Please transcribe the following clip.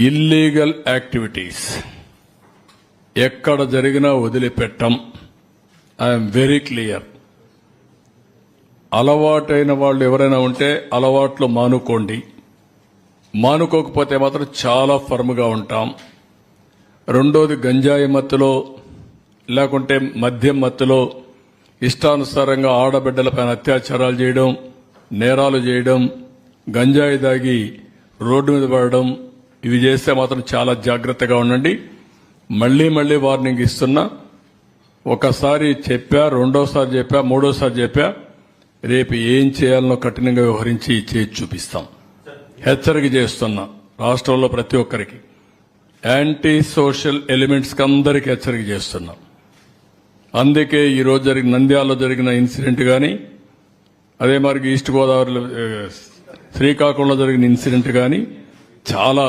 Illegal activities ఎక్కడ జరిగినా వదిలిపెట్టం. I'm very clear. అలవాటైన వాళ్ళు ఎవరైనా ఉంటే అలవాట్లు మానుకోండి. మానుకోకపోతే మాత్రం చాలా ఫర్మ్గా ఉంటాం. రెండోది, గంజాయి మత్తులో లేకుంటే మద్యం మత్తులో ఇష్టానుసారంగా ఆడబిడ్డలపైన అత్యాచారాలు చేయడం, నేరాలు చేయడం, గంజాయి దాగి రోడ్డు మీద పడడం, ఇవి చేస్తే మాత్రం చాలా జాగ్రత్తగా ఉండండి. మళ్లీ మళ్లీ వార్నింగ్ ఇస్తున్నా. ఒకసారి చెప్పా, రెండోసారి చెప్పా, మూడోసారి చెప్పా. రేపు ఏం చేయాలనో కఠినంగా వ్యవహరించి చేసి చూపిస్తాం. హెచ్చరిక చేస్తున్నా రాష్ట్రంలో ప్రతి ఒక్కరికి, యాంటీ సోషల్ ఎలిమెంట్స్ కి అందరికీ హెచ్చరిక చేస్తున్నాం. అందుకే ఈరోజు నంద్యాలలో జరిగిన ఇన్సిడెంట్ కానీ, అదే మరి ఈస్ట్ గోదావరిలో శ్రీకాకుళంలో జరిగిన ఇన్సిడెంట్ కానీ చాలా